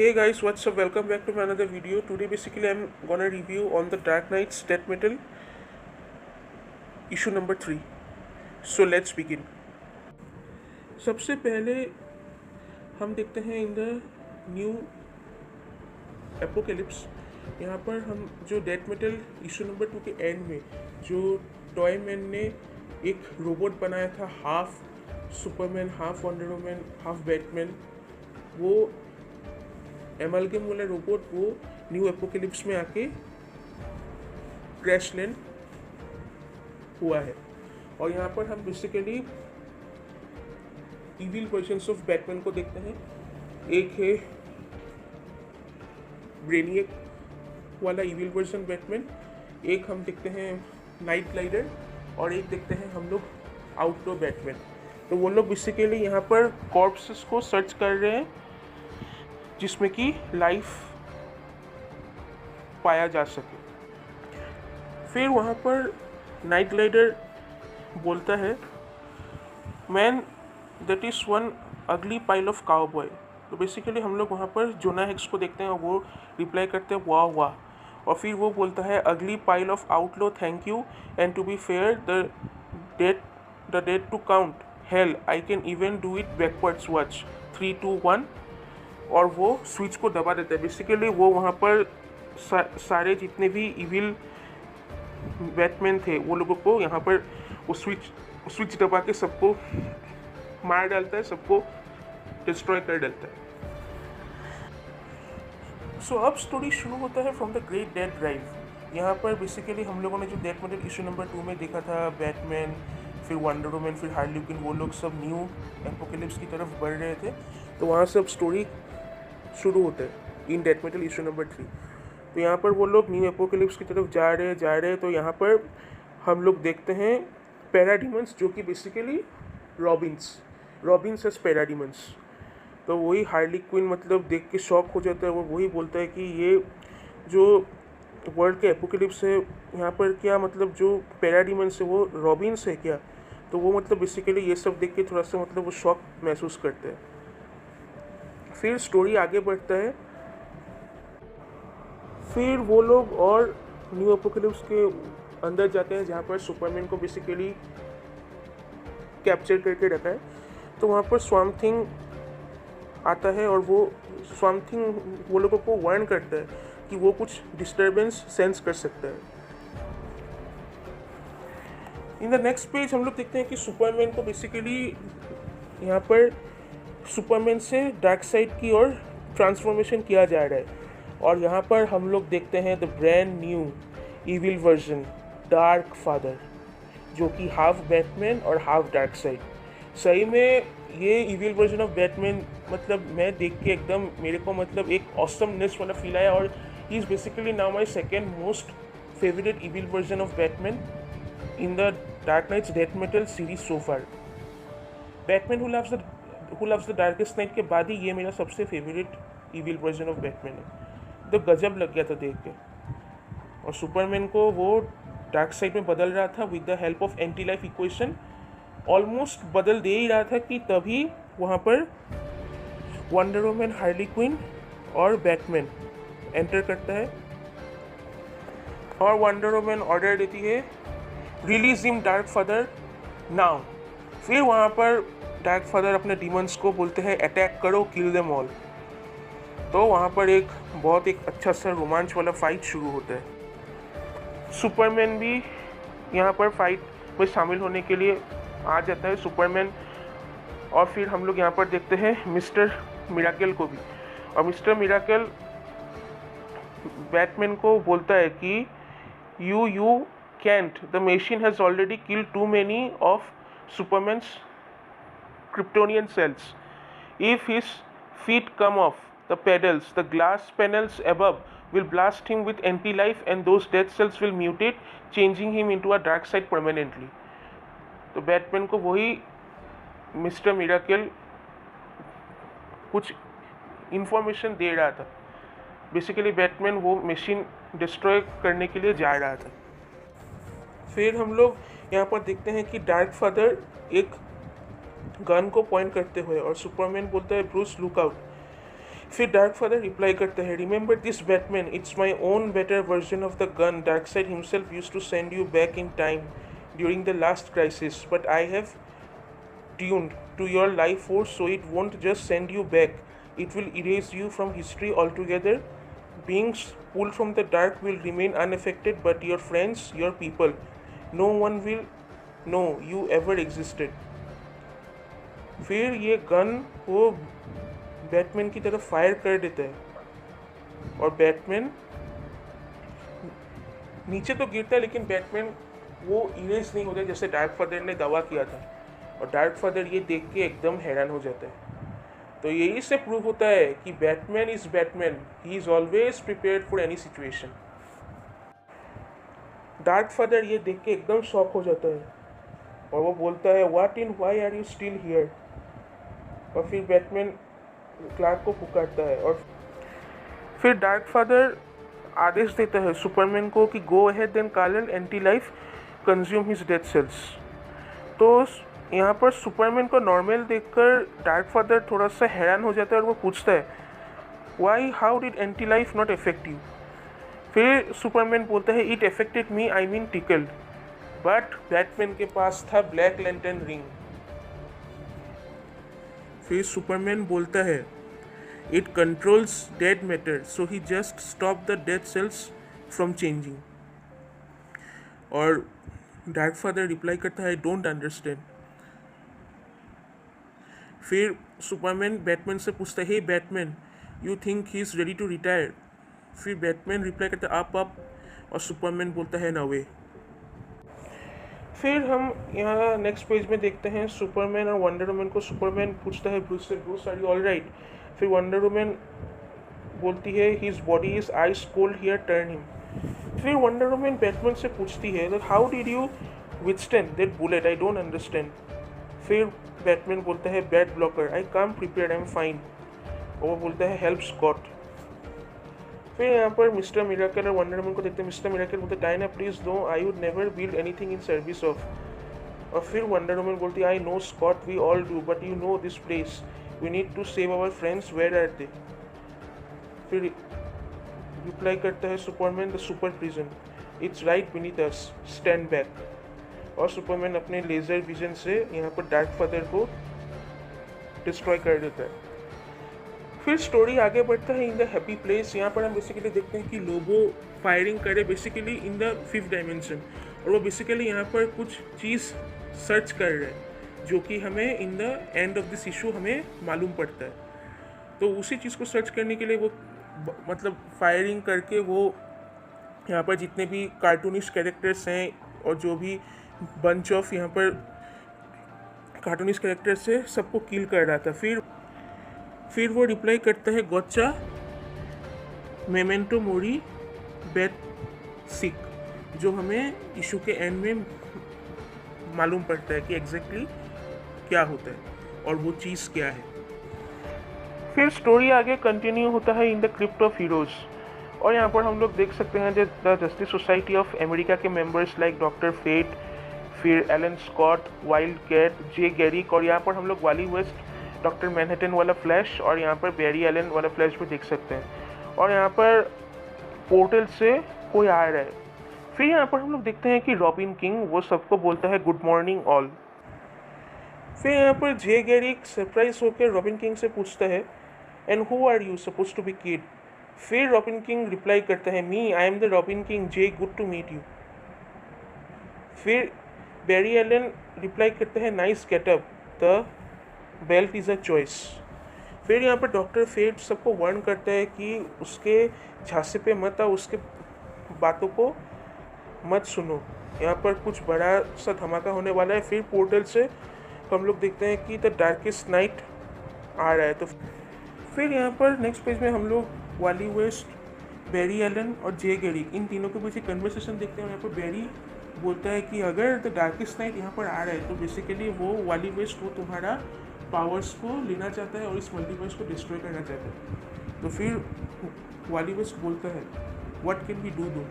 Hey guys, what's up? Welcome back to my another video. Today basically I'm gonna review on the Dark Knight's Death Metal issue number 3. So let's begin. सबसे पहले हम देखते हैं in the new apocalypse. यहाँ पर हम जो death metal issue number 2 के एंड में जो टॉय मैन ने एक रोबोट बनाया था, half Superman, half wonder woman, half Batman, वो एमलगेम वाला रोबोट वो न्यू एपोकेलिप्स में आके क्रैश लैंड हुआ है। और यहाँ पर हम basically evil versions of Batman को देखते हैं। एक है ब्रेनियक वाला इविल वर्जन बैटमैन, एक हम देखते हैं नाइट ग्लाइडर, और एक देखते हैं हम लोग आउटडोर बैटमैन। तो वो लोग बेसिकली यहाँ पर कॉर्प्सेस को सर्च कर रहे हैं जिसमें कि लाइफ पाया जा सके। फिर वहाँ पर नाइट ग्लाइडर बोलता है, मैन दैट इज़ वन अगली पाइल ऑफ काउबॉय। तो बेसिकली हम लोग वहाँ पर जोना हेक्स को देखते हैं, वो रिप्लाई करते हैं वाह वाह। और फिर वो बोलता है अगली pile of outlaw, thank you, and to be fair the date to count hell, I can even do it backwards, watch 3, 2, 1, और वो स्विच को दबा देता है। बेसिकली वो वहाँ पर सारे जितने भी इविल बैटमैन थे वो लोगों को यहाँ पर वो स्विच दबा के सबको मार डालता है, सबको डिस्ट्रॉय कर डालता है। सो अब स्टोरी शुरू होता है from the great death drive. यहाँ पर बेसिकली हम लोगों ने जो डेथ मेटल इशू नंबर 2 में देखा था, बैटमैन, फिर वंडर वुमन, फिर हार्ली क्विन, वो लोग सब न्यू एपोकेलिप्स की तरफ बढ़ रहे थे। तो वहाँ से अब स्टोरी शुरू होता है in death metal issue number 3। तो यहाँ पर वो लोग न्यू एपोकेलिप्स की तरफ जा रहे हैं। तो यहाँ पर हम लोग देखते हैं पैराडीमंस, जो कि बेसिकली रॉबिन्स एज पैराडीमंस। तो वही हार्ली क्विन मतलब देख के शॉक हो जाता है। वो वही बोलता है कि ये जो वर्ल्ड के एपोकेलिप्स है यहाँ पर, क्या मतलब जो पैराडीमंस है वो रॉबिन्स है क्या? तो वो मतलब बेसिकली ये सब देख के थोड़ा सा मतलब वो शॉक महसूस करते हैं। फिर स्टोरी आगे बढ़ता है। फिर वो लोग और न्यू एपोकेलिप्स के अंदर जाते हैं जहाँ पर सुपरमैन को बेसिकली कैप्चर करके रखा है। तो वहाँ पर स्वैम्प थिंग आता है और वो स्वैम्प थिंग वो लोगों को वार्न करता है कि वो कुछ डिस्टर्बेंस सेंस कर सकता है। इन द नेक्स्ट पेज हम लोग देखते हैं कि सुपरमैन को बेसिकली यहाँ पर सुपरमैन से डार्क साइड की ओर ट्रांसफॉर्मेशन किया जा रहा है। और यहाँ पर हम लोग देखते हैं the brand new evil version dark father, जो कि हाफ बैटमैन और हाफ डार्क साइड। सही में ये इविल वर्जन ऑफ बैटमैन मतलब मैं देख के एकदम मेरे को मतलब एक ऑसमनेस वाला फील आया। और he is basically now my second most favourite evil version of Batman in the dark Nights Death Metal series so far. Batman who loves the darkest knight के बाद ही ये मेरा सबसे favourite evil version of Batman है। तो गजब लग गया था देख के। और सुपरमैन को वो डार्क साइड में बदल रहा था with the help of anti life equation, almost बदल दे ही रहा था कि तभी वहाँ पर वंडर वुमन, हार्ली क्विन और बैटमैन एंटर करता है। और वंडर वुमन ऑर्डर देती है release him dark father now. फिर वहाँ पर डार्क फादर अपने डीमंस को बोलते हैं अटैक करो, किल देम ऑल। तो वहाँ पर एक बहुत अच्छा सा रोमांच वाला फाइट शुरू होता है। सुपरमैन भी यहाँ पर फाइट में शामिल होने के लिए आ जाता है, सुपरमैन। और फिर हम लोग यहाँ पर देखते हैं मिस्टर मिराकल को भी। और मिस्टर मिराकल बैटमैन को बोलता है कि you can't, the machine has already killed too many of Superman's Kryptonian cells. If his feet come off the pedals, the glass panels above will blast him with anti-life and those death cells will mutate, changing him into a dark side permanently. तो Batman को वही mister miracle कुछ information दे रहा था। Basically Batman वो machine destroy करने के लिए जा रहा था। फिर हम लोग यहाँ पर देखते हैं कि डार्क फादर एक गन को पॉइंट करते हुए, और सुपरमैन बोलता है ब्रूस लुक आउट, फिर डार्क फादर रिप्लाई करता है, remember this Batman, it's my own better version of the gun Darkseid himself used to send you back in time during the last crisis, but I have tuned to your life force so it won't just send you back, it will erase you from history altogether. Beings pulled from the dark will remain unaffected, but your friends, your people, no one will know you ever existed. फिर ये gun वो Batman की तरफ fire कर देता है और Batman नीचे तो गिरता है, लेकिन बैटमैन वो इरेज नहीं होता जैसे डार्क फादर ने दावा किया था। और डार्क फादर ये देख के एकदम हैरान हो जाता है। तो यही से प्रूव होता है कि Batman is Batman, he is always prepared for any situation. Dark father ये देख के एकदम शॉक हो जाता है और वो बोलता है, what in why are you still here. और फिर बैटमैन क्लार्क को पुकारता है और फिर डार्क फादर आदेश देता है सुपरमैन को कि go ahead then Carl anti life consume his death cells. तो यहाँ पर सुपरमैन को नॉर्मल देखकर डार्क फादर थोड़ा सा हैरान हो जाता है और वो पूछता है, why how did anti life not affect you. फिर सुपरमैन बोलता है, it affected me, I mean tickled, but Batman के पास था ब्लैक लैंटर्न रिंग। फिर सुपरमैन बोलता है, it controls dead matter so he just stop the death cells from changing. और डार्क फादर रिप्लाई करता है, आई डोंट अंडरस्टैंड। फिर सुपरमैन बैटमैन से पूछता है, hey Batman, you think he is ready to retire. फिर बैटमैन रिप्लाई करता है, अप, और सुपरमैन बोलता है, ना वे। फिर हम यहाँ नेक्स्ट पेज में देखते हैं सुपरमैन और वंडर वुमन को। सुपरमैन पूछता है ब्रूस से, Bruce are you all right. फिर वंडर वुमन बोलती है, his body is ice cold here, turn him. फिर वंडर वुमन बैटमैन से पूछती है that how did you withstand that bullet, I don't understand. फिर बैटमैन बोलता है, bat blocker, I come prepared, I am fine. और वो बोलता है, हेल्प स्कॉट। फिर यहाँ पर मिस्टर मिराकल और वंडर वुमन को देखते हैं। मिस्टर मिराकल बोलते हैं, Diana please no, I would never build anything in service of. और फिर वंडर वुमन बोलती है, I know Scott, we all do, but you know this place, we need to save our friends, where are they. फिर reply करता है Superman, the super prison, it's right beneath us, stand back. और Superman अपने laser vision से यहाँ पर dark father को destroy कर देता है। फिर स्टोरी आगे बढ़ता है इन द हैप्पी प्लेस। यहाँ पर हम बेसिकली देखते हैं कि लोबो फायरिंग करे basically in the 5th dimension, और वो बेसिकली यहाँ पर कुछ चीज़ सर्च कर रहे हैं जो कि हमें in the end of this issue हमें मालूम पड़ता है। तो उसी चीज़ को सर्च करने के लिए वो मतलब फायरिंग करके वो यहाँ पर जितने भी कार्टूनिस्ट कैरेक्टर्स हैं और जो भी बंच ऑफ यहाँ पर कार्टूनिस्ट कैरेक्टर्स से सबको किल कर रहा था। फिर वो रिप्लाई करता है, गोचा मेमेंटो मोरी बेट सिक, जो हमें इशू के एंड में मालूम पड़ता है कि एग्जैक्टली क्या होता है और वो चीज़ क्या है। फिर स्टोरी आगे कंटिन्यू होता है in the crypt of heroes, और यहाँ पर हम लोग देख सकते हैं the justice society of America के मेंबर्स लाइक डॉक्टर फेट, फिर एलन स्कॉट, वाइल्ड कैट, जे गैरिक, और यहाँ पर हम लोग वाली वेस्ट, डॉक्टर मैनहट्टन वाला फ्लैश, और यहाँ पर बैरी एलन वाला फ्लैश भी देख सकते हैं। और यहाँ पर पोर्टल से कोई आ रहा है। फिर यहाँ पर हम लोग देखते हैं कि रॉबिन किंग वो सबको बोलता है गुड मॉर्निंग ऑल। फिर यहाँ पर जे गैरिक सरप्राइज होकर रॉबिन किंग से पूछता है, and who are you suppose to be kid. फिर रॉबिन किंग रिप्लाई करता है, me, I am the Robin King, Jay, good to meet you. फिर बैरी एलन रिप्लाई करते हैं, nice getup, the belt is a choice. फिर यहाँ पर doctor fate सबको वार्न करता है कि उसके झांसे पे मत आओ, उसके बातों को मत सुनो, यहाँ पर कुछ बड़ा सा धमाका होने वाला है। फिर पोर्टल से हम लोग देखते हैं कि द डार्केस्ट नाइट आ रहा है। तो फिर यहाँ पर नेक्स्ट पेज में हम लोग वाली वेस्ट, बैरी एलन और जे गैरिक इन तीनों के बीच एक कन्वर्सेशन देखते हैं। यहाँ पर बैरी बोलता है कि अगर द डार्केस्ट नाइट यहाँ पर आ रहा है तो बेसिकली वो वाली वेस्ट वो तुम्हारा पावर्स को लेना चाहता है और इस मल्टीवर्स को डिस्ट्रॉय करना चाहता है। तो फिर वाली वेस्ट बोलता है, व्हाट कैन वी डू दो।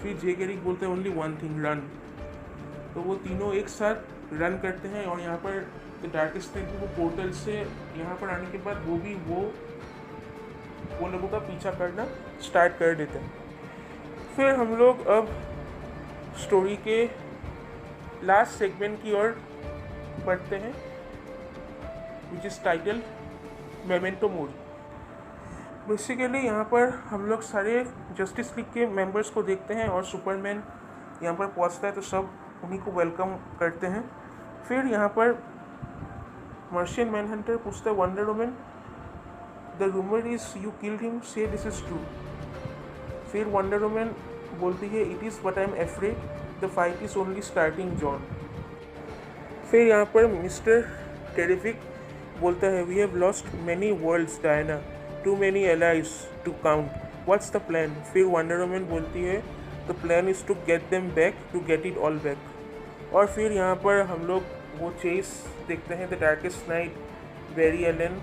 फिर जे गैरिक बोलता है, ओनली वन थिंग, रन। तो वो तीनों एक साथ रन करते हैं और यहाँ पर द डार्केस्ट नाइट वो पोर्टल से यहाँ पर आने के बाद वो वो लोगों का पीछा करना स्टार्ट कर देते हैं। फिर हम लोग अब स्टोरी के लास्ट सेगमेंट की ओर बढ़ते हैं, which is title memento mori. Basically यहाँ पर हम लोग सारे जस्टिस लीग के मेंबर्स को देखते हैं और सुपरमैन यहाँ पर पहुँचता है तो सब उन्हीं को वेलकम करते हैं। फिर यहाँ पर मार्शियन मैनहंटर पूछता है Wonder Woman, the rumour is you killed him, say this is true. फिर वंडर वुमन बोलती है it is but I am afraid, the fight is only starting John. फिर यहाँ पर मिस्टर टेरिफिक बोलता है we have lost many worlds Diana, too many allies to count, what's the plan. फिर Wonder Woman बोलती है the plan is to get them back, to get it all back. और फिर यहाँ पर हम लोग वो चेस देखते हैं, the darkest knight, Barry Allen,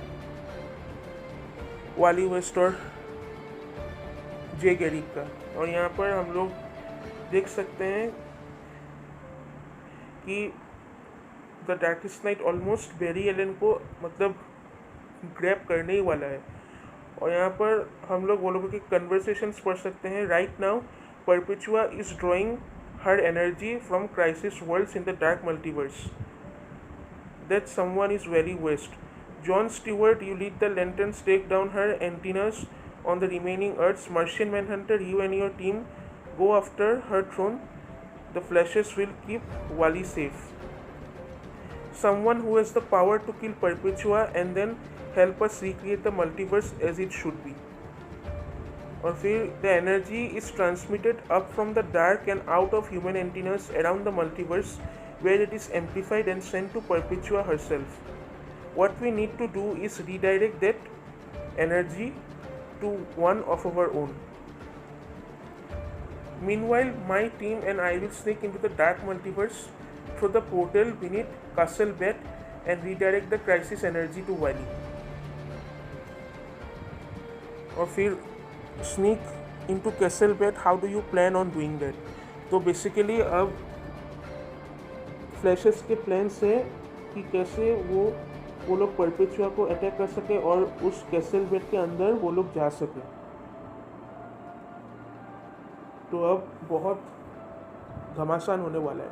Wally West और जे गैरिक का। और यहाँ पर हम लोग देख सकते हैं कि the darkest knight almost Barry Allen को मतलब ग्रैब करने ही वाला है। और यहाँ पर हम लोग वो लोगों की कन्वर्सेशंस पढ़ सकते हैं। Right now Perpetua is drawing her energy from crisis worlds in the dark multiverse, that someone is very west. John Stewart, you lead the lanterns, take down her antennas on the remaining Earths. Martian Manhunter, you and your team go after her throne. The Flashes will keep Wally safe. Someone who has the power to kill Perpetua and then help us recreate the multiverse as it should be. और फिर the energy is transmitted up from the dark and out of human antennas around the multiverse, where it is amplified and sent to Perpetua herself. What we need to do is redirect that energy to one of our own. Meanwhile, my team and I will sneak into the dark multiverse through the portal beneath Castle Bat and redirect the crisis energy to Wally. और फिर sneak into Castle Bat, how do you plan on doing that? तो basically अब flashes के plans है कि कैसे वो लोग परपेचुआ को अटैक कर सके और उस कैसल बेट के अंदर वो लोग जा सके। तो अब बहुत घमासान होने वाला है।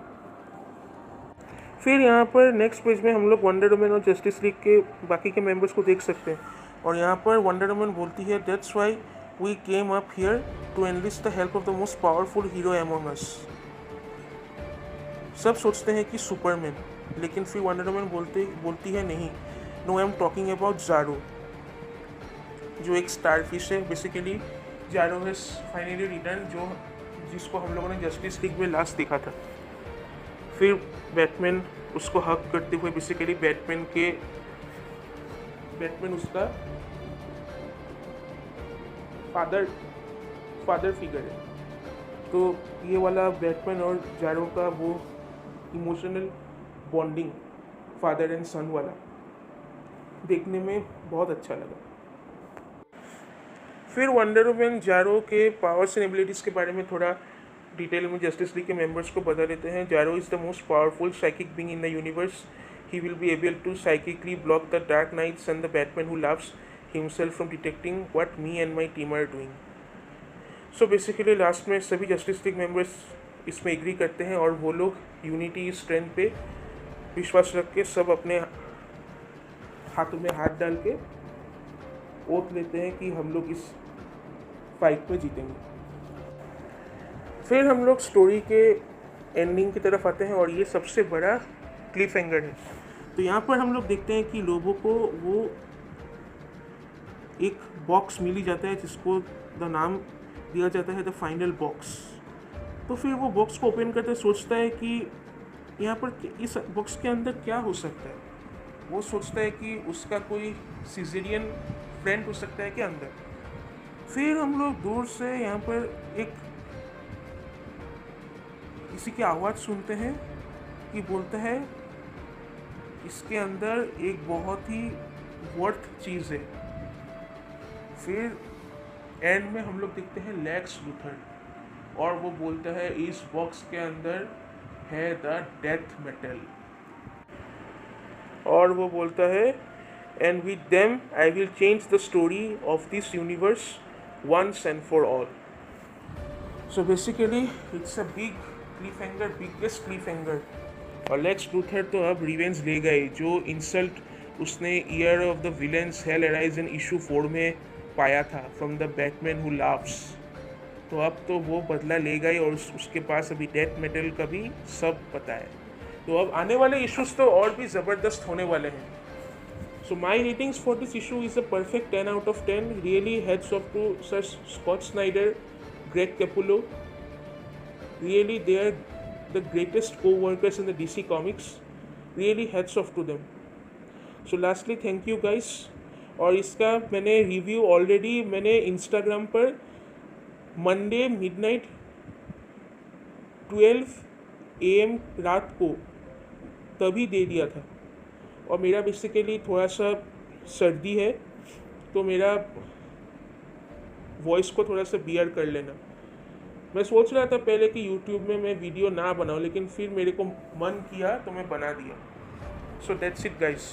फिर यहाँ पर नेक्स्ट पेज में हम लोग वंडर वुमन और जस्टिस लीग के बाकी के मेंबर्स को देख सकते हैं। और यहाँ पर वंडर वुमन बोलती है that's why we came up here to enlist the help of the most powerful hero among us. सब सोचते हैं कि सुपरमैन, लेकिन फिर वंडर वुमन बोलती है नहीं, no I am talking about Starro, जो एक स्टार फिश है। Basically Starro has finally return, जिसको हम लोगों ने जस्टिस लीग में लास्ट देखा था। फिर बैटमैन उसको हक करते हुए, बेसिकली बैटमैन उसका फादर फिगर है। तो ये वाला बैटमैन और ज़ारो का वो इमोशनल बॉन्डिंग फादर एंड सन वाला देखने में बहुत अच्छा लगा। फिर वंडर वुमन ज़ारो के पावर्स एंड एबिलिटीज़ के बारे में थोड़ा डिटेल में जस्टिस लीग के मेंबर्स को बता देते हैं। Starro is the most powerful psychic being in the universe, he will be able to psychically block the dark knights and the Batman who loves himself from detecting what me and my team are doing. So basically last में सभी Justice League members इसमें agree करते हैं और वो लोग unity strength पे विश्वास रख के सब अपने हाथों में हाथ डाल के ओथ लेते हैं कि हम लोग इस फाइट में जीतेंगे। फिर हम लोग स्टोरी के एंडिंग की तरफ आते हैं और ये सबसे बड़ा क्लिफ हैंगर है। तो यहाँ पर हम लोग देखते हैं कि लोगों को वो एक बॉक्स मिल ही जाता है जिसको द नाम दिया जाता है द फाइनल बॉक्स। तो फिर वो बॉक्स को ओपन करते सोचता है कि यहाँ पर इस बॉक्स के अंदर क्या हो सकता है। वो सोचता है कि उसका कोई सिजेरियन फ्रेंड हो सकता है क्या अंदर। फिर हम लोग दूर से यहाँ पर एक किसी की आवाज़ सुनते हैं कि बोलता है इसके अंदर एक बहुत ही वर्थ चीज़ है। फिर एंड में हम लोग देखते हैं लेक्स लूथर और वो बोलता है इस बॉक्स के अंदर है द डेथ मेटल। और वो बोलता है and with them I will change the story of this universe once and for all. So basically it's a big cliffhanger, biggest cliffhanger. और लेक्स लूथर तो अब रिवेंज लेगा ही, जो इंसल्ट उसने year of the villains hell arise in issue 4 में पाया था from the Batman who laughs, तो अब तो वो बदला लेगा ही, और उसके पास अभी डेथ मेटल का भी सब पता है। तो अब आने वाले इश्यूज तो और भी ज़बरदस्त होने वाले हैं। So my ratings for this issue is a perfect 10 out of 10. Really heads off to Sir Scott Snyder, Greg Capullo. Really they are the greatest co-workers in the DC Comics. Really heads off to them. So lastly thank you guys. और इसका मैंने review already मैंने Instagram पर Monday midnight 12 AM रात को तभी दे दिया था। और मेरा बेसिकली थोड़ा सा सर्दी है, तो मेरा वॉइस को थोड़ा सा बियर कर लेना। मैं सोच रहा था पहले कि यूट्यूब में मैं वीडियो ना बनाऊं, लेकिन फिर मेरे को मन किया तो मैं बना दिया। So that's it guys.